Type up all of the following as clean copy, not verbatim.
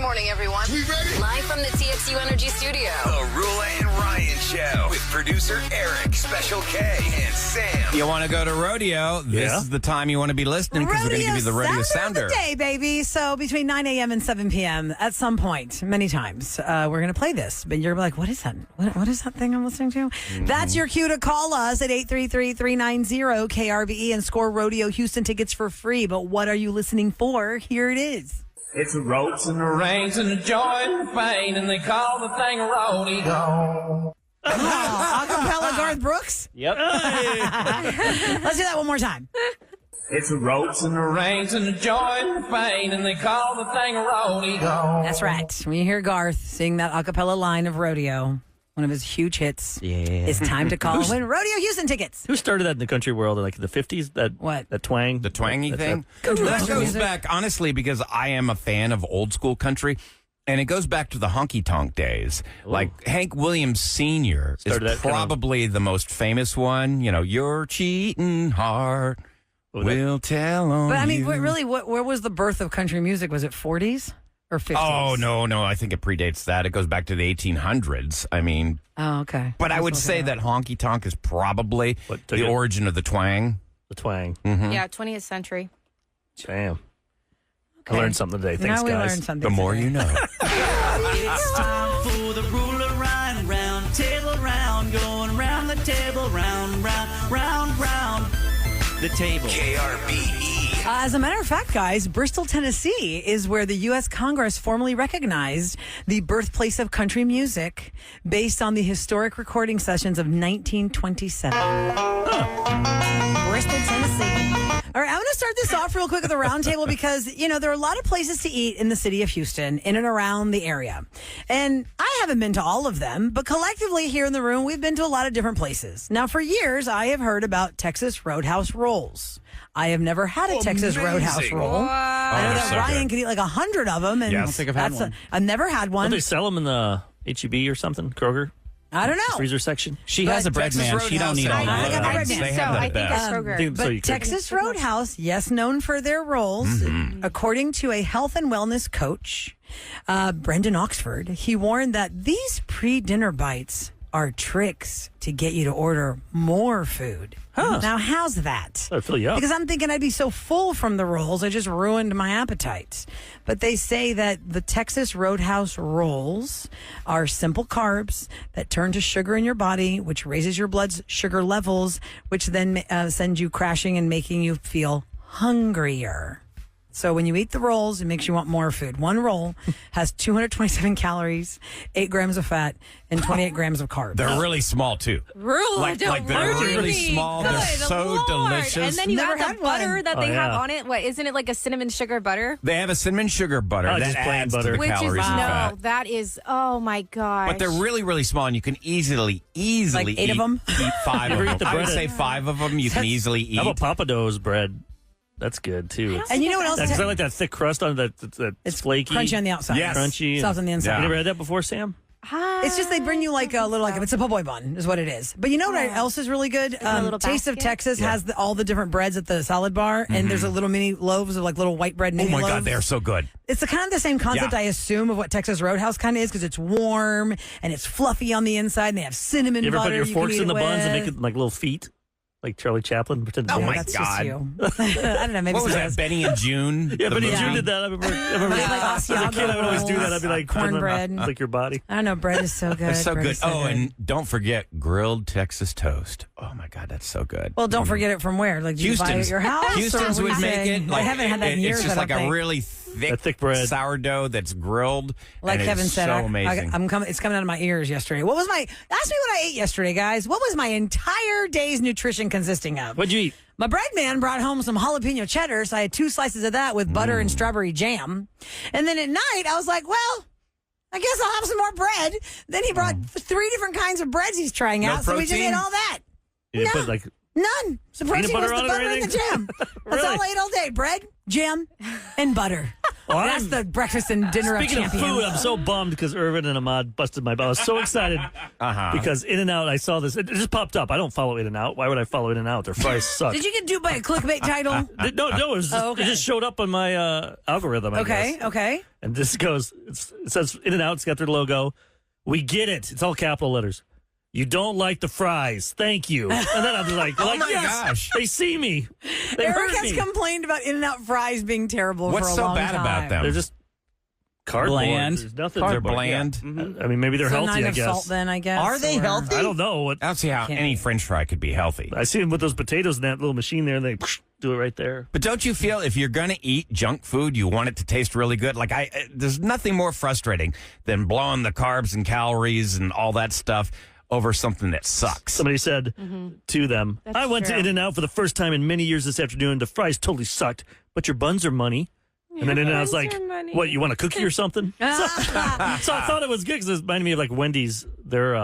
morning, everyone. We ready? Live from the TXU Energy Studio. The Roula and Ryan Show with producer Eric, Special K, and Sam. You want to go to rodeo? This is the time you want to be listening because we're going to give you the rodeo sounder. Of the day, baby. So between 9 a.m. and 7 p.m. at some point, many times, we're going to play this. But you're like, what is that? What is that thing I'm listening to? That's your cue to call us at 833-390-KRBE and score Rodeo Houston tickets for free. But what are you listening for? Here it is. It's the ropes and the reins and the joy and the pain, and they call the thing a rodeo. Acapella Garth Brooks? Yep. Let's do that one more time. It's the ropes and the reins and the joy and the pain, and they call the thing a rodeo. That's right. When you hear Garth sing that acapella line of Rodeo, one of his huge hits, it's time to call and win Rodeo Houston tickets. Who started that in the country world in like the 50s? That twang? The twangy thing? That That goes back, honestly, because I am a fan of old school country. And it goes back to the honky-tonk days. Like Hank Williams Sr. is probably the most famous one. You know, your cheating heart will tell on But I mean, you. really, where was the birth of country music? Was it 40s or 50s? Oh, no. I think it predates that. It goes back to the 1800s. I mean. Oh, okay. But I would say that honky-tonk is probably the origin of the twang. The twang. Mm-hmm. Yeah, 20th century. Damn. I learned something today. Thanks, now we guys. learned something The more today. you know. It's time for the Roula round table round, going round the table, round, the table. KRBE. As a matter of fact, guys, Bristol, Tennessee is where the U.S. Congress formally recognized the birthplace of country music based on the historic recording sessions of 1927. Bristol, Tennessee. All right, I'm going to start this off real quick with the roundtable because, you know, there are a lot of places to eat in the city of Houston, in and around the area. And I haven't been to all of them, but collectively here in the room, we've been to a lot of different places. Now, for years, I have heard about Texas Roadhouse rolls. I have never had a Texas Roadhouse roll. I know that so Ryan good. could eat like 100 of them. And Yes. I don't think I've had one. I've never had one. Don't they sell them in the H-E-B or something? Kroger? I don't know. Freezer section? She has a bread Texas man. She don't need all Roadhouse, I got the bread they man. have I the think best. that's Kroger. So you But could- Texas Roadhouse, yes, known for their rolls, according to a health and wellness coach, Brendan Oxford, he warned that these pre-dinner bites are tricks to get you to order more food. Now, how's that? That'd fill you up. Because I'm thinking I'd be so full from the rolls, I just ruined my appetite. But they say that the Texas Roadhouse rolls are simple carbs that turn to sugar in your body, which raises your blood sugar levels, which then sends you crashing and making you feel hungrier. So when you eat the rolls, it makes you want more food. One roll has 227 calories, 8 grams of fat, and 28 grams of carbs. They're really small, too. Rule, Like they're really small. They're so delicious. And then you Never add had the butter one. that they have yeah. on it. What, isn't it like a cinnamon sugar butter? They have a cinnamon sugar butter Oh, that just plain adds butter. to the Which is, calories and fat. that is, oh my gosh. But they're really, really small, and you can easily Like 8 of them? eat 5 of ever them. eat the I would bread? say 5 of them you can easily eat. How about Papa Do's bread? That's good, too. And you know what else? Because I like that thick crust on it. It's flaky. Crunchy on the outside. Yes. Crunchy. Soft on the inside. You never had that before, Sam? It's just they bring you like a little, like it's a po' boy bun is what it is. But you know what else is really good? a little Taste of basket? Texas has all the different breads at the salad bar, and there's a little mini loaves of like little white bread Oh mini my loaves. God, they're so good. It's the kind of the same concept Yeah. I assume of what Texas Roadhouse kind of is because it's warm and it's fluffy on the inside, and they have cinnamon You ever butter. put your you can forks eat in the it buns and with. make it like little feet? Like Charlie Chaplin? Pretend Oh to my That's God. just you. I don't know. Maybe What was some that, Benny and June? Yeah, The but movie? June did that. I remember like as a kid, I would always do that. I'd be like, cornbread. Like your body. I don't know. Bread is so good. It's so Bread good. is so Oh, good. and don't forget grilled Texas toast. Oh my God, that's so good. Well, don't forget it from where? Like, do you buy it at Houston's. your house? Houston's or what would do you make say? it. I Like, haven't had that in years. It's just I like don't a think. really thick bread. sourdough that's grilled. Like and Kevin it's said, so amazing. I'm coming. It's coming out of my ears yesterday. Ask me what I ate yesterday, guys. What was my entire day's nutrition consisting of? What'd you eat? My bread man brought home some jalapeno cheddar, so I had 2 slices of that with butter and strawberry jam. And then at night, I was like, well, I guess I'll have some more bread. Then he brought 3 different kinds of breads he's trying No out, so we just protein? ate all that. You No. put like None. So Peanut protein was butter the on it or butter and the anything? jam. That's Really? all I ate all day. Bread, jam, and butter. That's the breakfast and dinner of Speaking of champions. food, I'm so bummed because Irvin and Ahmad busted my butt. I was so excited because In-N-Out, I saw this. It just popped up. I don't follow In-N-Out. Why would I follow In-N-Out? Their fries suck. Did you get duped by a clickbait title? No, it was just, it just showed up on my algorithm, I guess. Okay. And this goes, it says In-N-Out, it's got their logo. We get it. It's all capital letters. You don't like the fries. Thank you. And then I'm like, my yes, gosh. they see me. They Eric heard has me. complained about In-N-Out fries being terrible What's for a so long bad time. about them? They're just cardboard. Bland. There's nothing. They're bland. I mean, maybe they're So healthy, nine I of guess. salt then, I guess. Are they or- healthy? I don't know. I don't see how any French fry could be healthy. I see them with those potatoes in that little machine there, and they do it right there. But don't you feel if you're going to eat junk food, you want it to taste really good? Like there's nothing more frustrating than blowing the carbs and calories and all that stuff over something that sucks. Somebody said to them, That's I went true. to In-N-Out for the first time in many years this afternoon. The fries totally sucked, but your buns are money. And then In-N-Out's like, buns are money. what, you want a cookie or something? So I thought it was good because it reminded me of like Wendy's. Their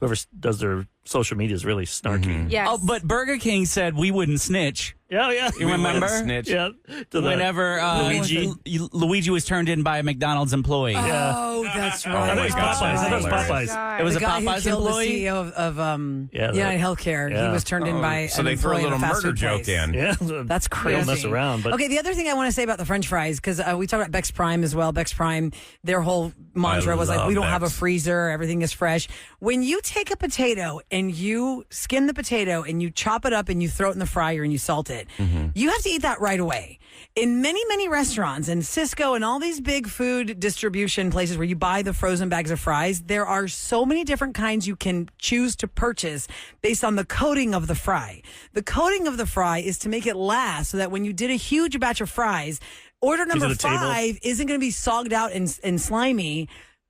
whoever does their social media is really snarky. Yes. Oh, but Burger King said we wouldn't snitch. Yeah. You remember? Snitch. Yeah. To the Whenever Luigi. Luigi was turned in by a McDonald's employee. Oh, that's I right. thought it was gosh, Popeyes. I thought it was hilarious. Popeyes. It was The a guy who Popeyes killed employee. the CEO of Yeah, United Healthcare. He yeah. was turned in by So an they threw a employee of little fast murder food joke place. in. Yeah. That's crazy. Don't mess around. But Okay, the other thing I want to say about the French fries, because we talked about Beck's Prime as well. Beck's Prime, their whole mantra was like, love we don't have a Beck's. freezer, everything is fresh. When you take a potato and you skin the potato and you chop it up and you throw it in the fryer and you salt it, you have to eat that right away. In many, many restaurants and Cisco and all these big food distribution places where you buy the frozen bags of fries, there are so many different kinds you can choose to purchase based on the coating of the fry. The coating of the fry is to make it last so that when you did a huge batch of fries, order number the table. 5 isn't going to be sogged out and slimy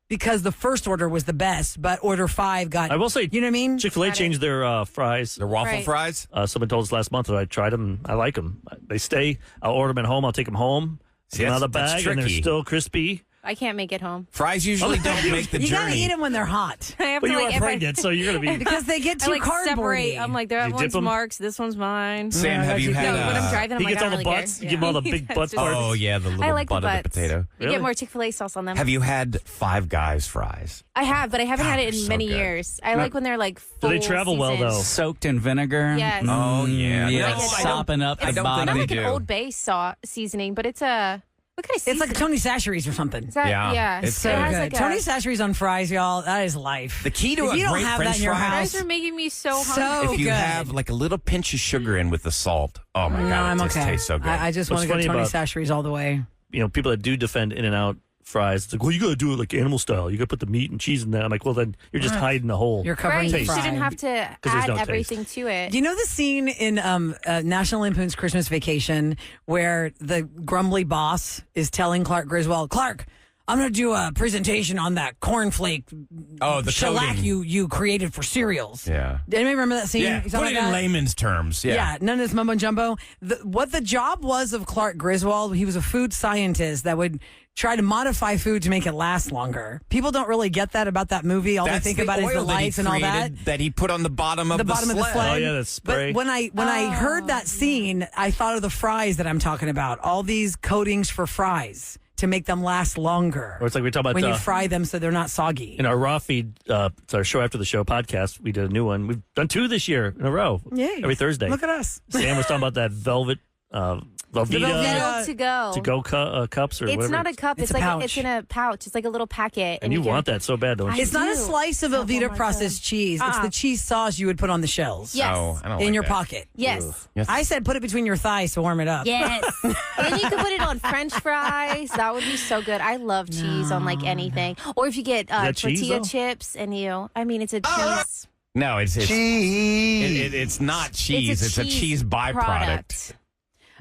because the first order was the best, but order 5 got, I will say, you know what I mean? Chick-fil-A changed their fries. The waffle Right. fries? Someone told us last month that I tried them. I like them. They stay. I'll order them at home. I'll take them home. See, Out of the that's bag, and they're tricky. still crispy. I can't make it home. Fries usually don't make the You got to journey. eat them when they're hot I have Well, to you like are if I- pregnant, so you're going to be. because they get I too like cardboardy. separate. I'm like, that You dip one's 'em? Mark's, this one's mine. Sam, have you No, had when I'm driving, I'm He like, gets I all don't the really butts? care. You give him all the big Yeah, butt it's just- parts? Oh, yeah, the little I like butt the of the butts. potato. You Really? get more Chick-fil-A sauce on them. Have you had Five Guys fries? I have, but I haven't God, had it in they're so many good. years. I like when they're like full Do they travel well, seasoned. though? Soaked in vinegar. Yes. Oh, yeah. Yeah, No, I sopping up I the don't bottom. Not think like they an do. Old Bay seasoning, but it's a what kind of seasoning? It's like Tony Chachere's or something. Is that, Yeah, yeah. it's So It has good. like Tony a, Chachere's on fries, y'all. That is life. The key to If a you don't great have that French in your fry you house- guys are making me so So hungry. if you good. have like a little pinch of sugar in with the salt. Oh my No, God, I'm it just okay. tastes so good. I just want What's to go funny Tony about- Chachere's all the way. You know, people that do defend In-N-Out fries, it's like, well, you got to do it like animal style. You got to put the meat and cheese in that. I'm like, well, then you're just hiding the whole. You're covering Right, the you fry. shouldn't have to there's add no taste. everything to it. Do you know the scene in National Lampoon's Christmas Vacation where the grumbly boss is telling Clark Griswold, Clark, I'm going to do a presentation on that cornflake Oh, the shellac coating. you created for cereals. Yeah. Did anybody remember that scene? Yeah, You put saw it that? in layman's terms. Yeah, none of this mumbo jumbo. What the job was of Clark Griswold, he was a food scientist that would try to modify food to make it last longer. People don't really get that about that movie. All That's they think the about is the oil that he lights and all that. created that he put on the bottom of The bottom of the sled. sled. Oh, yeah, that spray. But when I heard that scene, I thought of the fries that I'm talking about. All these coatings for fries to make them last longer. Or it's like we talk about when you fry them so they're not soggy. in our raw feed. It's our show after the show podcast. We did a new one. We've done 2 this year in a row. Yay. Every Thursday. Look at us. Sam was talking about that Velvet Velveeta Velveeta to go. cups or It's whatever. not a cup. It's It's a like pouch. it's in a pouch. It's like a little packet. And you can- want that so bad, don't you? It's not a do. slice of Oh, Velveeta my processed cheese. It's the cheese sauce you would put on the shells. Yes. Oh, I don't In like your that. pocket. Yes. Yes. I said put it between your thighs to warm it up. Yes. And then you could put it on French fries. That would be so good. I love cheese on like anything. Or if you get that cheese, tortilla though? chips and it's a cheese. No, it's it's not cheese. It's a cheese byproduct. product.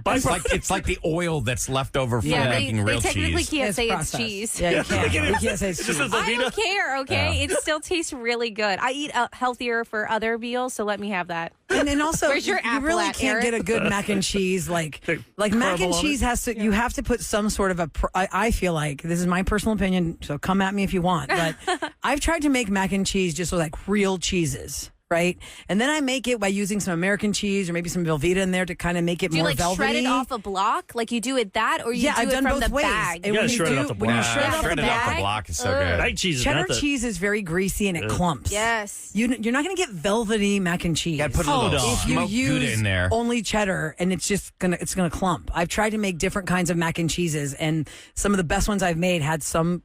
It's like the oil that's left over from Yeah, making they real technically cheese. can't say processed. it's cheese. Yeah, you can't. You can't say it's cheese. I don't care, okay? It still tastes really good. I eat healthier for other meals, so let me have that. And then also, Where's your you apple really at, can't Eric? get a good mac and cheese like mac caramel and on cheese has to. You have to put some sort of I feel like this is my personal opinion, so come at me if you want. But I've tried to make mac and cheese just with like real cheeses. right? And then I make it by using some American cheese or maybe some Velveeta in there to kind of make it Do you more like velvety. shred it off a block? Like you do it that, or you Yeah, do I've it done from both the ways. bag? And You when gotta you shred it do, off the when you block. shred it off the Shredded off the bag, block is so good. Night cheese is cheddar not the- cheese is very greasy and it clumps. Yes. You're not going to get velvety mac and cheese. You gotta put a little Hold on. if you smoked Gouda use in there. only cheddar, and it's gonna clump. I've tried to make different kinds of mac and cheeses, and some of the best ones I've made had some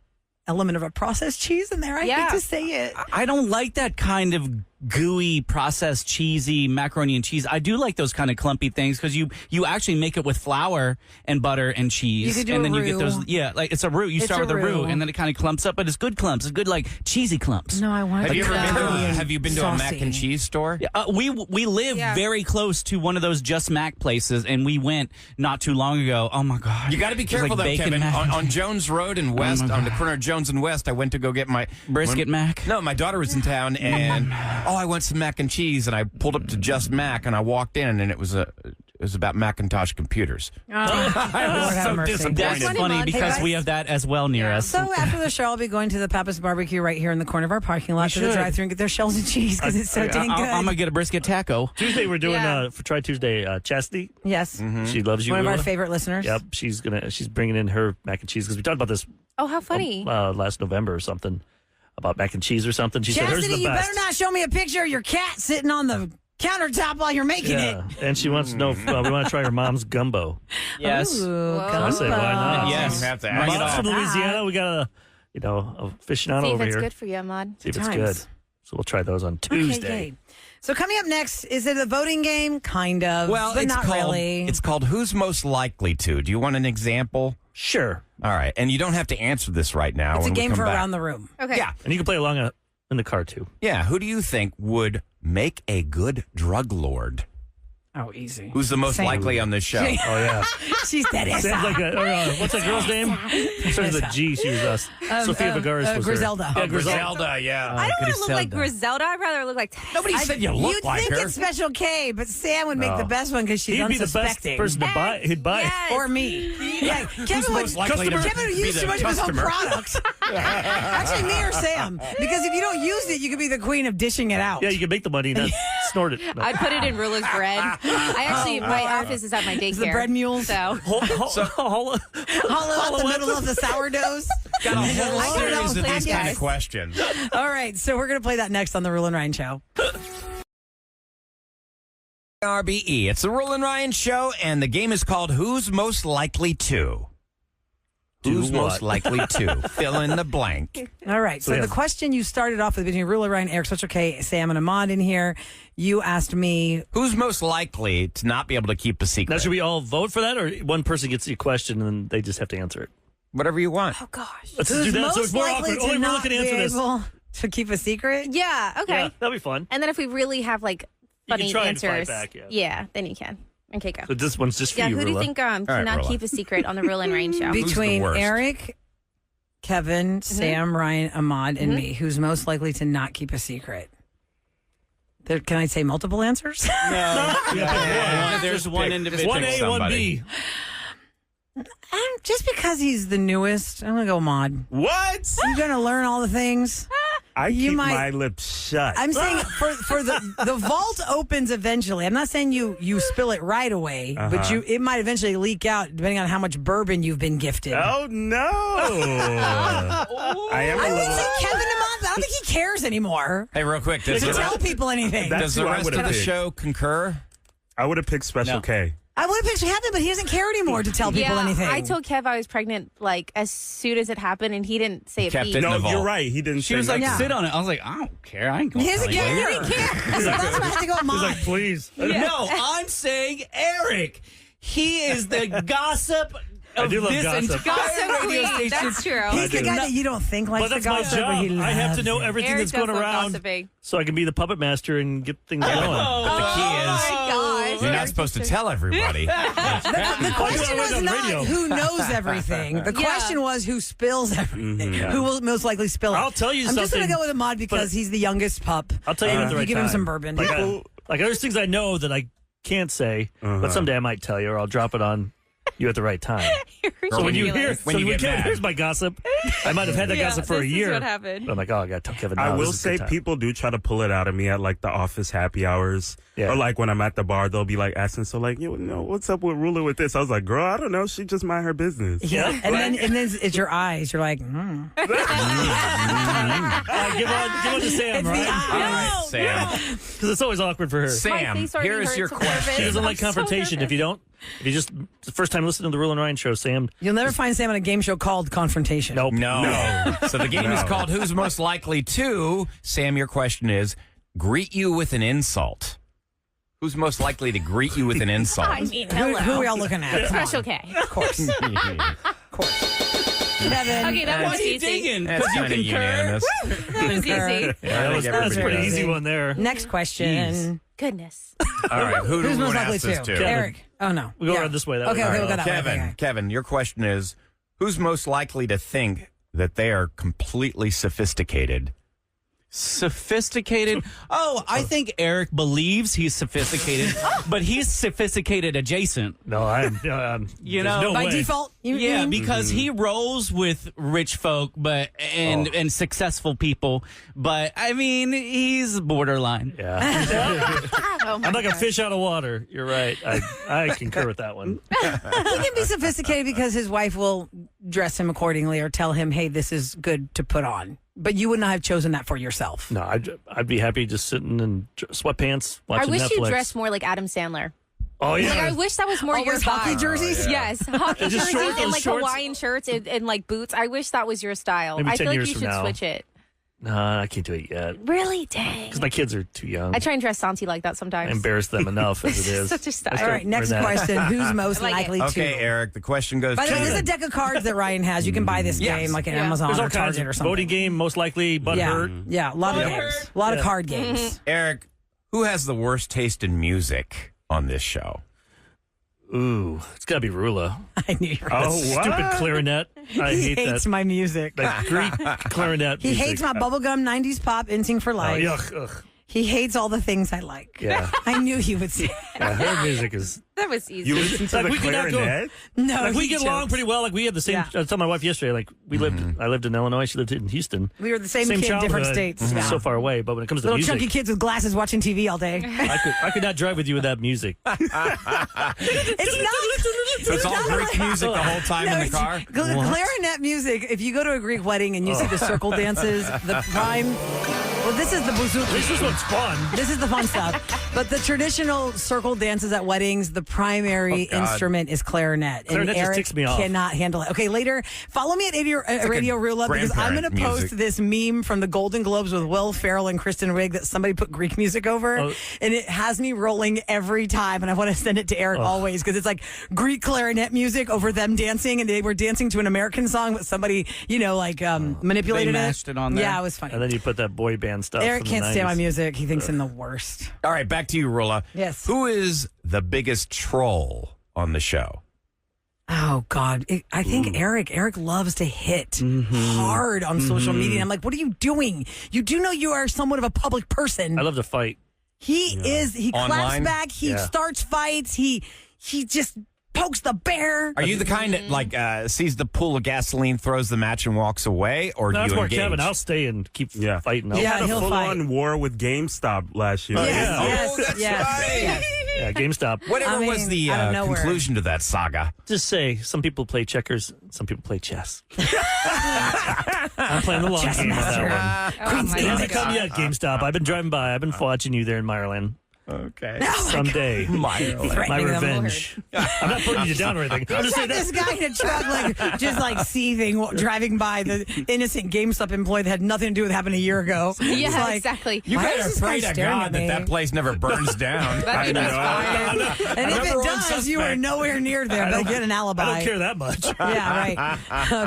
element of a processed cheese in there. I Yeah. hate to say it. I don't like that kind of gooey, processed, cheesy macaroni and cheese. I do like those kind of clumpy things because you actually make it with flour and butter and cheese. You could do and a then you get roux. those, like it's a roux. You It's start a with a roux roux. and then it kind of clumps up, but it's good clumps. It's good, like cheesy clumps. No, I want. Have you ever been to Have you been to a mac saucy. and cheese store? Yeah, we live Yeah. very close to one of those Just Mac places, and we went not too long ago. Oh my god! You got to be It was careful like though, bacon Kevin. mac. On Jones Road and West, on the corner of Jones and West, I went to go get my Brisket mac? No, my daughter was in town, and I want some mac and cheese, and I pulled up to Just Mac, and I walked in, and it was about Macintosh computers. Oh, Lord have so mercy. disappointed. That's Funny, funny Mom. because Hey, we guys. have that as well near us. So after the show, I'll be going to the Papa's Barbecue right here in the corner of our parking lot to the should. drive-thru and get their shells and cheese because it's so dang good. I'm gonna get a brisket taco. Tuesday we're doing Yeah. for Try Tuesday. Chastity, Yes, she loves you. one of our Roula. favorite listeners. Yep, she's bringing in her mac and cheese because we talked about this Oh, how funny. last November or something about mac and cheese or something. She said hers is Chastity, the you best. better not show me a picture of your cat sitting on the countertop while you're making Yeah, it. and she wants to know if we want to try her mom's gumbo. Yes. Ooh, I say, why not? Yes. You have to Bring ask. it Mom's on. from Louisiana. We got a aficionado See if over it's here. good for you, Ahmad. See if it's Times. good. So we'll try those on Tuesday. Okay, so coming up next, is it a voting game? Kind of. Well, but it's not called really. it's called Who's Most Likely To. Do you want an example? Sure. All right, and you don't have to answer this right now. It's a when we game come for back. around the room. Okay. Yeah, And you can play along in the car too. yeah. Who do you think would make a good drug lord? Oh, easy. Who's the most Sam. likely on this show? Oh yeah. She's dead ass. Sounds like what's that girl's name? Starts with a G. She was Sophia Vergara's was her. Griselda. Yeah, Oh, Griselda, yeah. I don't want to look like Griselda. Griselda. I'd rather look like Nobody said you look You'd like think her. it's Special K, but Sam would make the best one because she's He'd be the best unsuspecting. person to buy. He'd buy. Yes. Or me. Yeah, Kevin most would, likely to Kevin would be use the too much of his own customer? product. Actually, me or Sam. Because if you don't use it, you could be the queen of dishing it out. Yeah, you can make the money and then snort it. No. I'd put it in Roula's bread. I actually, my office is at my daycare. The bread mules. So Hollow out the middle of the sourdoughs. Got a whole I don't know, series of these yes. kind of questions. All right, so we're going to play that next on the Roula and Ryan Show. RBE. It's the Roula and Ryan Show, and the game is called Who's Most Likely To. Who's what? most likely to? Fill in the blank. All right, so Yeah. the question you started off with between Roula, Ryan, Eric, Special K, Sam, and Ahmad in here, you asked me, Who's most likely to not be able to keep a secret? Now, should we all vote for that, or one person gets a question and they just have to answer it? Whatever you want. oh gosh. Let's who's do that. most So it's more likely awkward. to Only not Roula can be answer this. able to keep a secret? Yeah. Okay. Yeah, that'll be fun. And then if we really have like You can funny try and fight answers, back, yeah. then you can. Okay, go. So this one's just for Yeah, you, who do you Roula. think right, cannot Roula. keep a secret on the Roula and Ryan show? Who's the Between worst? Eric, Kevin, Sam, Ryan, Ahmad, and me, who's most likely to not keep a secret? Can I say multiple answers? There's one individual. One A, one B. Just because he's the newest, I'm going to go Ahmad. What? You're going to learn all the things. I You keep might- my lips shut. I'm saying for the vault opens eventually. I'm not saying you spill it right away, but it might eventually leak out depending on how much bourbon you've been gifted. Oh no! I am I a would little. say Kevin Ahmad, but I don't think he cares anymore Hey, real quick. to tell people anything. That's Does the who I rest would've of the picked. show concur? I would have picked Special No. K. I would have pictured Kevin, but he doesn't care anymore to tell people yeah, anything. I told Kev I was pregnant like as soon as it happened, and he didn't say a Kept beep. it in No, the vault. you're right. He didn't. She say was like, nothing. sit on it. I was like, I don't care. I ain't going He doesn't to care. He didn't care. So that's why I had to go He's Ahmad. like, please. No, I'm saying Eric. He is the gossip of do love this gossip. entire Gossip radio queen. station. That's true. He's the do. guy that you don't think likes But that's the my gossip, but he job. I have to loves know it. everything Eric that's going does love around gossiping. so I can be the puppet master and get things going. But the key Oh is, my gosh. you're not supposed to tell everybody. The question was on the not radio. who knows everything. The question was who spills everything. Who will most likely spill it? I'll tell you I'm just going something, to go with Ahmad because he's the youngest pup. I'll tell you at the You right give him time. some bourbon. Like there's things I know that I can't say, but someday I might tell you, or I'll drop it on you at the right time. So when you hear, When you get Kevin, mad. here's my gossip. I might have had that gossip for a year. This is what happened. But I'm like, oh, I got to tell Kevin. I now, will this is a say good time. people do try to pull it out of me at like the office happy hours. Yeah. Or like when I'm at the bar, they'll be like asking, so like, you know, what's up with Roula with this? I was like, girl, I don't know. She just mind her business. Yeah. And then it's your eyes. You're like, Give one to Sam, It's the right? eye. All right, Sam. Because it's always awkward for her. Sam, face already here's hurts your a little bit. question. She doesn't I'm like so confrontation. nervous. If you just the first time listening to the Roula and Ryan show, Sam. You'll never find Sam on a game show called Confrontation. Nope. No. So the game is No. called Who's Most Likely To. Sam, your question is greet you with an insult. Who's most likely to greet you with an insult? I mean, Who, hello. who are we all looking at? Come on. Special K. Of course. Kevin. Okay, that was easy. That's kind of unanimous. That was Concur. easy. That was a everybody pretty does. easy one there. Next question. Goodness. All right, who do Who's we most want to likely ask this to? to? Eric. Oh, no. We go around this way, that okay, way. okay, All we'll go right. that Kevin, way. Okay. Kevin, your question is who's most likely to think that they are completely sophisticated? Sophisticated. Oh, I think Eric believes he's sophisticated, but he's sophisticated adjacent. No, I'm. You there's know, no By way. default, you Yeah, mean? because he rolls with rich folk, but and successful people. But I mean, he's borderline. Yeah. Oh my I'm like a gosh. fish out of water. You're right. I concur with that one. He can be sophisticated because his wife will dress him accordingly or tell him, hey, this is good to put on. But you would not have chosen that for yourself. No, I'd be happy just sitting in sweatpants I watching wish Netflix. you dressed more like Adam Sandler. Oh yeah. Like, I wish that was more your Always hockey vibe. jerseys? Yes, hockey And just jerseys shorts, and those like shorts. Hawaiian shirts and like boots. I wish that was your style. Maybe I 10 feel like years you from should now. switch it. No, I can't do it yet Really? Dang. because my kids are too young. I try and dress Santi like that I sometimes. embarrass them enough as it is. Such a style. I All right, next learn that. question. Who's most I like likely it. to? Okay, Eric, the question goes By the to way, you. there's a deck of cards that Ryan has. You can buy this Yes. game like at Yeah. Amazon There's or all kinds Target or of something. voting game, most likely, but yeah, hurt. yeah, a lot of Butthurt. games, a lot of card games. Eric, who has the worst taste in music on this show? Ooh, it's got to be Roula. I knew you were. Oh, Stupid what? clarinet. I He hate hates that. my music. That Greek clarinet. He music. hates my bubblegum 90s pop, NSYNC for Oh, life. yuck. Ugh. He hates all the things I like. Yeah. I knew he would say Yeah, her music is. That was easy. You listen to Like, the we cannot go- clarinet? no. Like, we he get along jokes. pretty well. Like we had the same. Yeah. I told my wife yesterday. Like we lived. I lived in Illinois. She lived in Houston. We were the same kid, different childhood. states. Yeah. So far away. But when it comes to Little music, chunky kids with glasses watching TV all day. I could not drive with you with that music. It's not. So it's all Greek music the whole time in the it's car? clarinet music. If you go to a Greek wedding and you see the circle dances, the prime. Well, this is the bouzouki. This one's fun. This is the fun stuff. But the traditional circle dances at weddings, the primary Oh, God. instrument is clarinet. Clarinet and just Eric ticks me off. cannot handle it. Okay, later, follow me at Radio Roula because I'm going to grandparent post music. this meme from the Golden Globes with Will Ferrell and Kristen Wiig that somebody put Greek music over. Oh. And it has me rolling every time. And I want to send it to Eric always because it's like Greek clarinet music over them dancing. And they were dancing to an American song, but somebody, manipulated They mashed it on there. Yeah, it was funny. And then you put that boy band stuff. Eric from the can't stand 90s. my music. He thinks I'm the worst. All right, back to you, Roula. Yes. Who is the biggest troll on the show? Oh God! I think Eric loves to hit hard on social media. And I'm like, what are you doing? You do know you are somewhat of a public person. I love to fight. He is. He claps Online? back. He Yeah. starts fights. He just pokes the bear. Are you the kind that sees the pool of gasoline, throws the match, and walks away, or do That's you more engage? Kevin. I'll stay and keep Yeah. fighting. He Yeah, had a he'll full-on fight. war with GameStop last year. Oh, Yes, yeah. yes, that's yes, right. yes. Yeah, GameStop. Whatever I mean, was the out of nowhere. conclusion to that saga? Just say some people play checkers, some people play chess. I'm playing the long Chess game on master. that one. Oh Queen's my Gambit. Haven't come yet, GameStop. I've been driving by. I've been watching you there in Meyerland. Okay. Someday. My Threatening them. revenge. I'm not putting you down or anything. I'm just Got saying this that. guy in a truck, just seething, driving by the innocent GameStop employee that had nothing to do with what happened a year ago. Yeah, It's like, exactly. You Why better is this guy pray to staring God at that me? that place never burns down. That'd be I know. fine. And if Number it one does, you are suspect. nowhere near there. But get an alibi. I don't care that much. Yeah, right.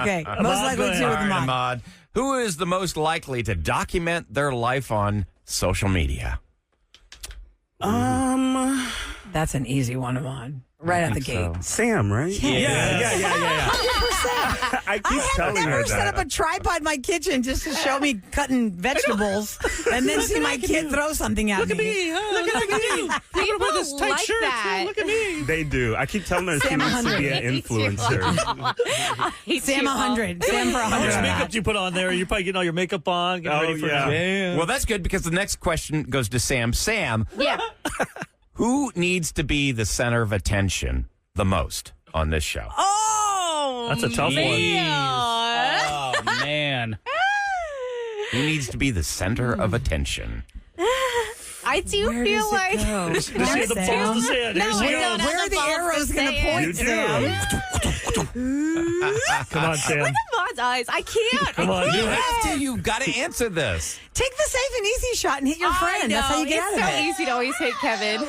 Okay. Most likely go to ahead. with All the right, mod. Ahmad. Who is the most likely to document their life on social media? That's an easy one, Ahmad. Right out the gate. Sam, right? Yeah. I keep have telling her never that. set up a tripod in my kitchen just to show me cutting vegetables and then see my kid throw something at me. Look at me. Look at me. People wear this tight like shirt. that. Look at me. They do. I keep telling her she Sam needs to 100. be an influencer. Sam 100. Sam for How much 100. makeup do you put on there? You're probably getting all your makeup on, getting ready for yeah. Well, that's good because the next question goes to Sam. Sam, Yeah. who needs to be the center of attention the most on this show? Oh, That's a tough one. Oh, man. Who needs to be the center of attention? I do where feel does like. it go? Does she have the balls to say it? No, Here she I goes. don't have Where are the balls arrows to going to say point, You do. Sam? Come on, Sam. Mom's eyes. I can't. Come on. You have to. You've got to answer this. Take the safe and easy shot and hit your friend. That's how you get it's out of so it. easy to always hit Kevin.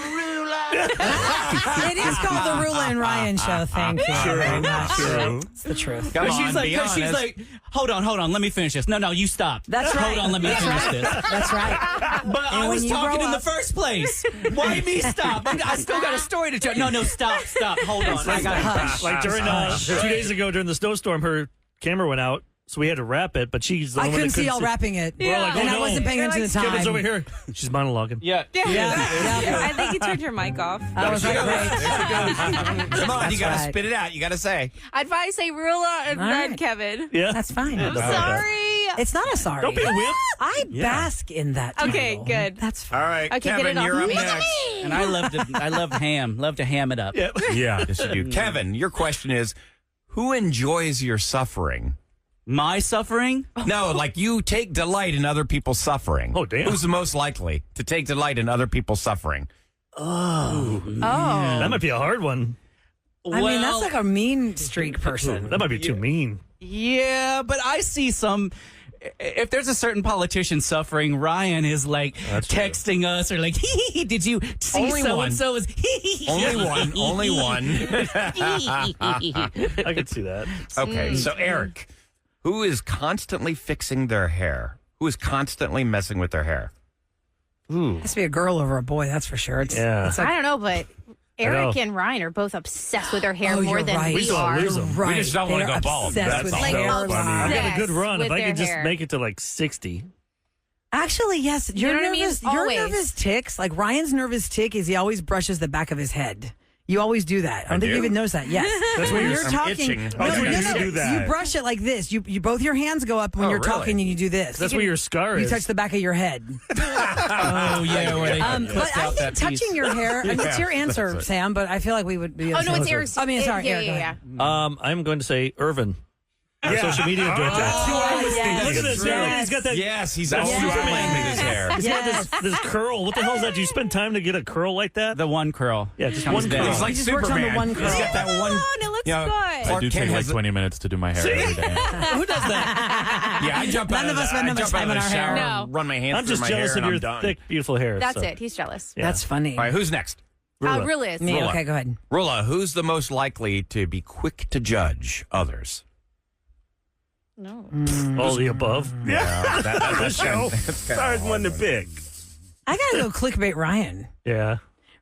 It is called the Roula and Ryan show. Thank you very much. True. It's the truth. Come But on, she's like, be 'cause she's honest. like, hold on, let me finish this. No, you stop. That's right. Hold on, let me That's finish right. this. That's right. But I when was you talking grow in the up- first place. Why me stop? I still got a story to tell. No, stop. Hold on. I got Hush. Like during 2 days ago during the snowstorm, her camera went out, so we had to wrap it. But she's the I one that couldn't see y'all wrapping it. We're like, oh, And I no. wasn't paying attention to the time. Kevin's over here. She's monologuing. Yeah. I think you turned your mic off. I was like, great. Come on, you got to right. spit it out. You got to say. I'd probably say Roula and All then right. Kevin. Yeah. That's fine. I'm sorry. It's not a sorry. Don't be a whip. I bask in that. Okay, title. good. That's fine. All right, Okay, get it Kevin, off. you're up Look at next. And I love ham. Love to ham it up. Yeah. Yeah. Yes, you do. Kevin, your question is, who enjoys your suffering? My suffering? No, like you take delight in other people's suffering. Oh, damn. Who's the most likely to take delight in other people's suffering? Oh. That might be a hard one. I mean, that's like a mean streak person. That might be too mean. Yeah, but I see some. If there's a certain politician suffering, Ryan is like That's true. texting us or like, did you see Only so one. and so is Only one. I could see that. Okay, so Eric, who is constantly fixing their hair? Who is constantly messing with their hair? Ooh. Has to be a girl over a boy, that's for sure. It's, Yeah. it's I like, don't know, but Eric know. and Ryan are both obsessed with their hair Oh, more you're than right. we We don't are. lose them. right. We just don't wanna They're go bald. obsessed That's with so hair funny. I got a good Obsessed run. If with I could their just hair. make it to like 60. Actually, yes. Your know what I mean? nervous, your Always. nervous ticks, like Ryan's nervous tick is he always brushes the back of his head. You always do that. I don't think do? you even notice that. Yes. That's when what you're I'm talking. itching. No, Oh, you no, no. do that. You brush it like this. You both your hands go up when Oh, you're really? talking and you do this. That's where your scar you is. touch the back of your head. Oh yeah, where they But bust I out think that piece. touching your hair, and it's your answer, that's it. Sam, but I feel like we would be. Oh, no, it's Eric's. I mean, sorry, Yeah, Eric, go yeah, ahead. yeah. I'm going to say Irvin. Our social media director. yes. Look at this. Yeah, he's got that. Yes, he's That's always Superman. playing with his hair. He's got this curl. What the hell is that? Do you spend time to get a curl like that? The one curl. Yeah, just Comes one down. curl. He's like He just works on the Superman. one curl. He's got that one. Oh, it looks you know, good. I Clark do Kent take like has 20 minutes to do my hair every day. Who does that? Yeah, I jump None out of us the, spend I that much jump out time of in the our hair. shower, No. and run my hands I'm through just my jealous hair, of and your I'm done. thick, beautiful hair. That's so. it. He's jealous. Yeah. That's funny. All right, who's next? Roula is. Me. Roula. Okay, go ahead. Roula, who's the most likely to be quick to judge others? No. All the above. Yeah, that's Show. that's kinda Hard hard one to pick. I gotta go clickbait Ryan. Yeah.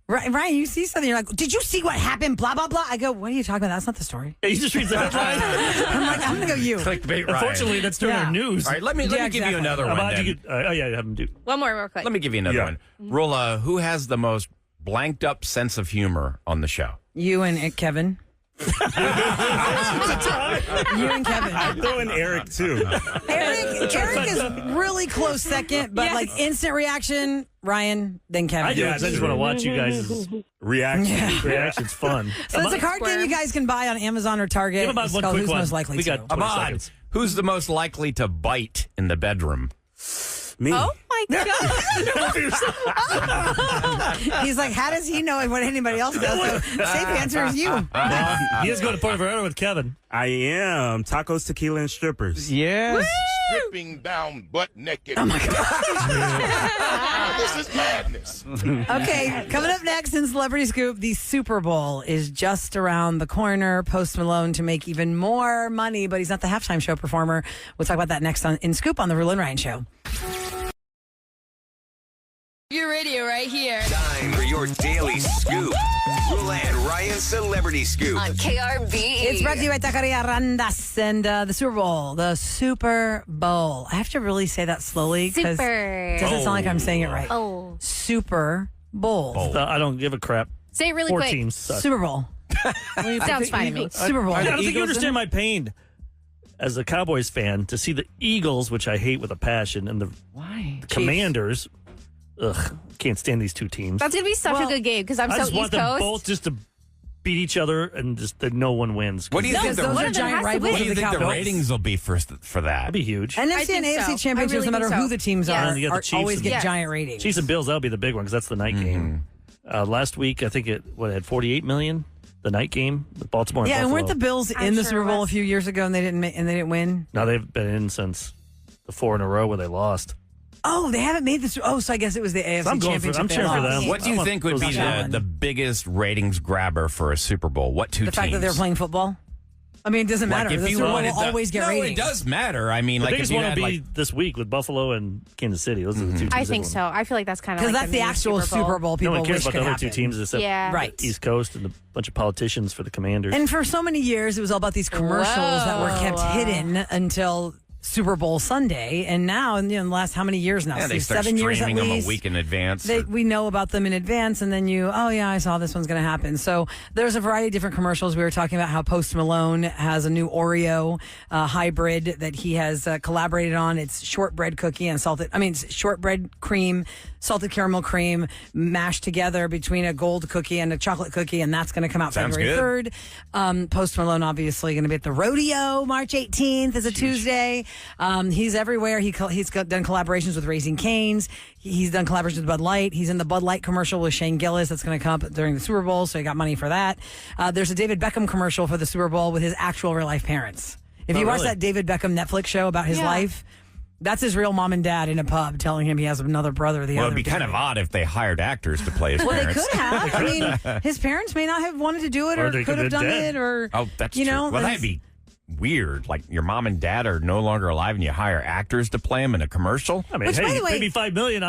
Ryan, you see something, you're like, did you see what happened? Blah, blah, blah. I go, what are you talking about? That's not the story. He just reads the headline. I'm like, I'm going to go you. Clickbait Ryan. Unfortunately, that's during Yeah. our news. All right, let me give exactly. you another How one. about Then. you could, oh, yeah, have him do. One more real quick. Let me give you another Yeah. one. Roula, who has the most blanked up sense of humor on the show? You and Kevin. You and Kevin. I'm throwing Eric too. Eric is really close second, but Yes. like instant reaction, Ryan, then Kevin. I do. I just want to watch you guys' Reaction. reactions. Fun. So it's a card game you guys can buy on Amazon or Target. Give him It's one called quick Who's one. Most Likely We to. got 20 Ahmad, seconds. who's the most likely to bite in the bedroom? Me. Oh my God. He's like, how does he know what anybody else does? So safe answer is you. He is going to Puerto Vallarta with Kevin. I am. Tacos, tequila, and strippers. Yes. Stripping down butt naked. Oh my God. This is madness. Okay, coming up next in Celebrity Scoop, the Super Bowl is just around the corner. Post Malone to make even more money, but he's not the halftime show performer. We'll talk about that next in Scoop on the Roula and Ryan Show. Time for your your daily scoop. Roula and Ryan's Celebrity Scoop. On KRB. It's brought to you by Taqueria Randas and the Super Bowl. The Super Bowl. I have to really say that slowly because it doesn't sound like I'm saying it right. Oh. Super Bowl. I don't give a crap. Say it really 4 quick. teams suck. Super Bowl. Sounds fine to me. Super Bowl. I don't think you understand my pain as a Cowboys fan to see the Eagles, which I hate with a passion, and the Commanders. Ugh, can't stand these two teams. That's going to be such a good game because I'm I so just want East them Coast. both just to beat each other and just that no one wins. What do you think the those are giant rivals What do of you the think the Cowboys. ratings will be for that? That'd be huge. NFC and think AFC so. championships, I really no matter think who so. the teams Yes. are, And you got the Chiefs always and- get Yes. giant ratings. Chiefs and Bills, that'll be the big one because that's the night game. Last week, I think it had 48 million. The night game, the Baltimore. And Yeah, and Buffalo. weren't the Bills I'm in the sure Super it Bowl a was. few years ago and they didn't win? No, they've been in since the 4 in a row where they lost. Oh, they haven't made this. Oh, so I guess it was the AFC I'm going for- championship. I'm they cheering for lost. them. What do you think would be the biggest ratings grabber for a Super Bowl? What two The teams? fact that they're playing football? I mean, it doesn't matter. Like if The you Super Bowl wanted will always get no, ratings. it does matter. I mean, The like if biggest you one will had be this week with Buffalo and Kansas City. Those are the two teams. I that think won. so. I feel like that's kind of Because like that's the mini actual Super Bowl No people one cares wish about could the other happen. two teams except Yeah. Right. East Coast and a bunch of politicians for the Commanders. And for so many years, it was all about these commercials that were kept hidden until Super Bowl Sunday. And now, in the last how many years now? Yeah, they start 7 years at streaming them least. a week in advance. We know about them in advance, and then I saw this one's going to happen. So there's a variety of different commercials. We were talking about how Post Malone has a new Oreo hybrid that he has collaborated on. It's shortbread cookie and shortbread cream, salted caramel cream mashed together between a gold cookie and a chocolate cookie, and that's going to come out Sounds February 3rd. Post Malone obviously going to be at the rodeo March 18th is a Tuesday. He's everywhere. He's done collaborations with Raising Cane's. He's done collaborations with Bud Light. He's in the Bud Light commercial with Shane Gillis that's going to come up during the Super Bowl, so he got money for that. There's a David Beckham commercial for the Super Bowl with his actual real life parents. If you watch that David Beckham Netflix show about his life, that's his real mom and dad in a pub telling him he has another brother. Well, it'd be kind of odd if they hired actors to play his Well, parents. they could have. I mean, his parents may not have wanted to do it, Or or they could have done dead. it, or That's you true. know. Well, that'd be weird. Like your mom and dad are no longer alive, and you hire actors to play them in a commercial. I mean, Which, by hey, the way- maybe $5 million.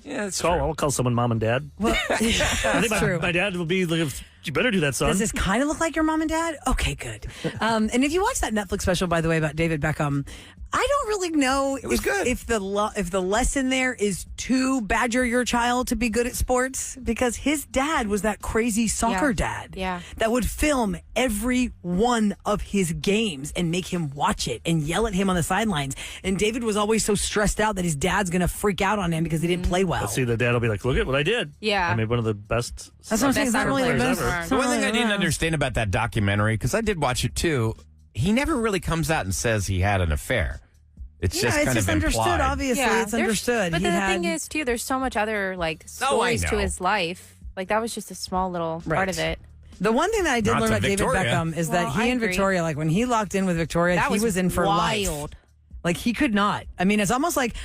That's I'll call someone mom and dad. Well, I think that's true. my dad will be like, you better do that, son. Does this kind of look like your mom and dad? Okay, good. And if you watch that Netflix special, by the way, about David Beckham, I don't really know if the lesson there is to badger your child to be good at sports, because his dad was that crazy soccer dad that would film every one of his games and make him watch it and yell at him on the sidelines. And David was always so stressed out that his dad's going to freak out on him because he didn't play well. Let's see, the dad will be like, look at what I did. Yeah. I made one of the best. That's what I'm saying. It's not really the players best. ever. The one thing I didn't understand about that documentary, because I did watch it too, he never really comes out and says he had an affair. It's just kind of understood. implied. Obviously, it's there's- understood. But He the had- thing is, too, there's so much other I stories to know. his life. Like that was just a small little part of it. The one thing that I did Not learn to about David Victoria. Beckham is Well, that he I and agree. Victoria, like when he locked in with Victoria, That he was in for life. wild. Like he could not. I mean, it's almost like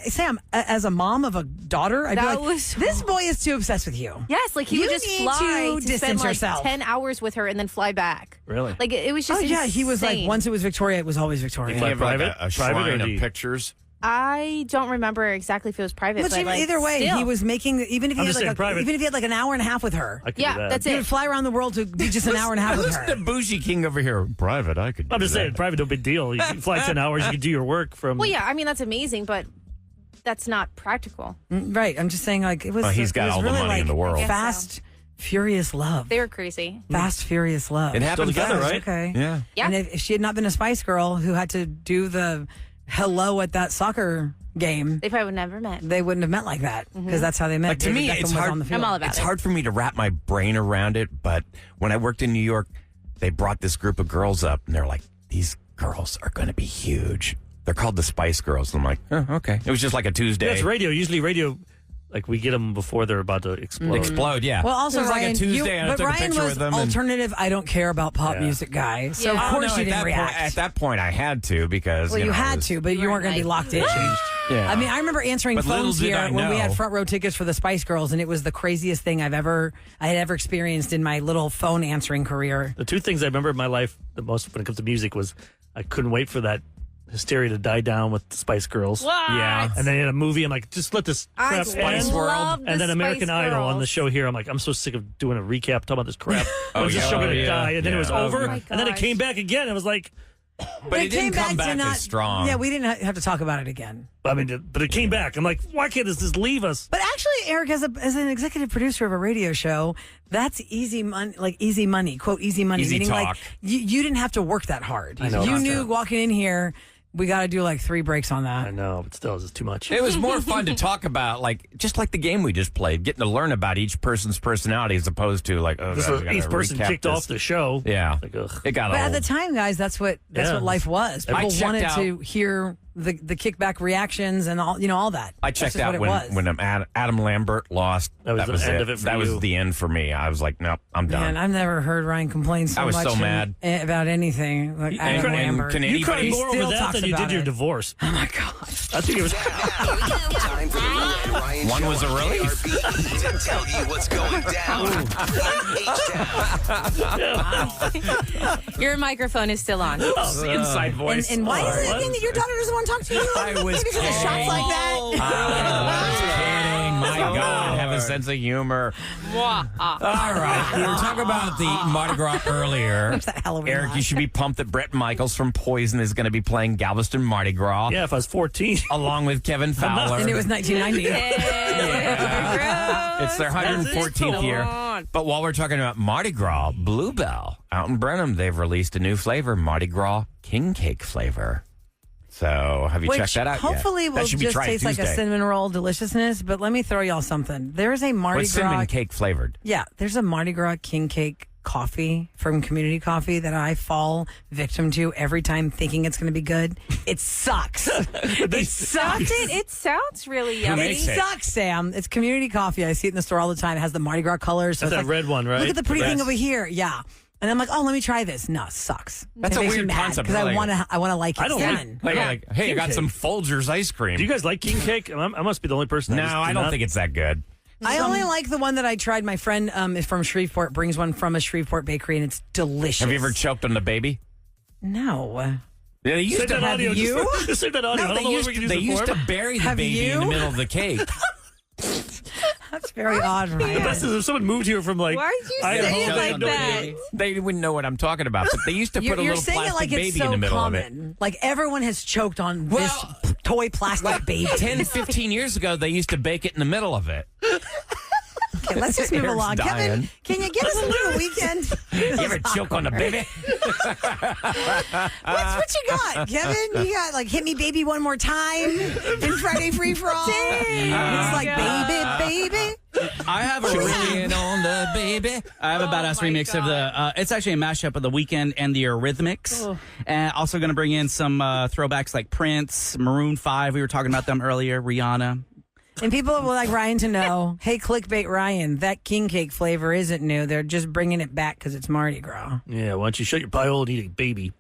Sam, as a mom of a daughter, I'd be That like, was- this boy is too obsessed with you. Yes, like he You would just need fly to to distance spend like yourself. 10 hours with her and then fly back. Really? Like it was just Oh yeah, he was like insane. once it was Victoria, it was always Victoria. Did he have like Private? a Private shrine or of deep? pictures? I don't remember exactly if it was private, But but like, either way, still. he was making even if he I'm had just saying like private. even if he had like an hour and a half with her. I could do Yeah, that. that's He it. would fly around the world to be just an hour and a half with Listen her. to Bougie King over here. Private, I could do I'm just that. saying, private, no big deal. You can fly 10 hours, you can do your work from. Well, yeah, I mean that's amazing, but that's not practical. Right. I'm just saying like it was. Well, he's got it was all the really money like in the world. I guess Fast, furious love. They were crazy. Fast, furious love. It happened together, fast. right? Okay. Yeah. Yeah. And if she had not been a Spice Girl who had to do the hello at that soccer game, They probably would never met. they wouldn't have met like that because that's how they met. Like, to David me, Beckham it's was hard. on the field. I'm all about It's it. hard for me to wrap my brain around it, but when I worked in New York, they brought this group of girls up, and they're like, "These girls are going to be huge." They're called the Spice Girls. And I'm like, oh, okay. It was just like a Tuesday. That's radio. Usually radio, like we get them before they're about to explode. Explode, yeah. Well, also it was Ryan, like a Tuesday, and I but took Ryan a picture was with them. And, alternative. I don't care about pop Yeah. music guy, so Yeah. of course no, you at didn't that react. Point, at that point, I had to because well, you you know, had it was- to, but you weren't going to be locked in. Yeah. I mean, I remember answering But little phones did here I when we had know. front row tickets for the Spice Girls, and it was the craziest thing I had ever experienced in my little phone answering career. The two things I remember in my life the most when it comes to music was I couldn't wait for that hysteria to die down with the Spice Girls. What? Yeah. And then in a movie, I'm like, just let this crap Spice end. World. And then American Spice Idol on the Girls. show here. I'm like, I'm so sick of doing a recap talking about this crap. Oh, When's this yeah. show going to Yeah. die? And then it was Yeah. over. Oh, my And then it gosh. came back again. It was like, But it didn't come back as strong. Yeah, we didn't have to talk about it again. I mean, but it came back. I'm like, why can't this just leave us? But actually, Eric, as an executive producer of a radio show, that's easy money, like easy money, quote, easy money. Easy meaning talk. like you didn't have to work that hard. I know, you not knew true. walking in here, we got to do like 3 breaks on that. I know, but still, it's too much. It was more fun to talk about, like, just like the game we just played, getting to learn about each person's personality as opposed to, like, oh, This God, was we gotta each person recap kicked this. off the show. Yeah. Like, ugh. It got But at old. the time, guys, that's what Yeah. life was. I People checked wanted out- to hear the kickback reactions and all that. I That's checked just out what it was. when Adam Lambert lost. That was the end of it for That was you. the end for me. I was like, nope, I'm done. Man, I've never heard Ryan complain so I was much so mad. about anything. Like Adam and Lambert. can You cried anybody- more He over still that talks than you about did your it. divorce. Oh my god! I think it was. Time for the Roula and Ryan One Show was a on relief. ARP to tell you what's going down. Your microphone is still on. Oh, the inside voice. And why is it what? again that your daughter doesn't want to talk to you? I was Maybe because of shots like that. I was kidding. My God, have a sense of humor. All right. We were talking about the Mardi Gras earlier. Where's that Halloween Eric, laugh? you should be pumped that Bret Michaels from Poison is going to be playing Galveston Mardi Gras. Yeah, if I was 14. Along with Kevin Fowler. And it was 1990. It's their 114th year. But while we're talking about Mardi Gras, Bluebell out in Brenham, they've released a new flavor, Mardi Gras King Cake flavor. So have you Which checked that out hopefully yet? will That should be just tried taste like a Tuesday. cinnamon roll deliciousness. But let me throw y'all something. There's a Mardi What's Gras. cinnamon cake flavored? Yeah, there's a Mardi Gras King Cake coffee from Community Coffee that I fall victim to every time thinking it's going to be good. It sucks. It sucks. It sounds really Who yummy. makes it? Sucks, Sam. It's Community Coffee. I see it in the store all the time. It has the Mardi Gras colors. So That's it's that like, red one, right? Look at the pretty Yes. thing over here. Yeah. And I'm like, oh, let me try this. No, it sucks. That's It a makes me weird mad concept, because really. I want to like it. I don't Fun. Like, hey, I King got cake. some Folgers ice cream. Do you guys like king cake? I must be the only person. No, just I do don't not. think it's that good. I only like the one that I tried. My friend is from Shreveport, brings one from a Shreveport bakery, and it's delicious. Have you ever choked on the baby? No. Yeah, they used Save to that audio. you? Just save that audio. No, I don't know what we can use they it used for. to bury the Have baby in the you? middle of the cake. That's very odd, The Ryan. best is if someone moved here from like. Why'd you Idaho, say it they like had no that? idea. They wouldn't know what I'm talking about, but they used to put a You're little saying it plastic like baby it's so in the middle common. of it. Like everyone has choked on Well, this toy plastic baby. 10, 15 years ago, they used to bake it in the middle of it. Okay, let's just move Eric's along. dying. Kevin, can you get us into the weekend? You ever choke on a baby? What you got, Kevin? You got like Hit Me Baby One More Time in Friday Free For All. It's like baby. I have a really on the baby. I have a badass remix of the. It's actually a mashup of The Weeknd and the Eurythmics, and also going to bring in some throwbacks like Prince, Maroon 5. We were talking about them earlier. Rihanna. And people would like Ryan to know, hey, clickbait Ryan, that king cake flavor isn't new. They're just bringing it back because it's Mardi Gras. Yeah, why don't you shut your pie hole and eat a baby?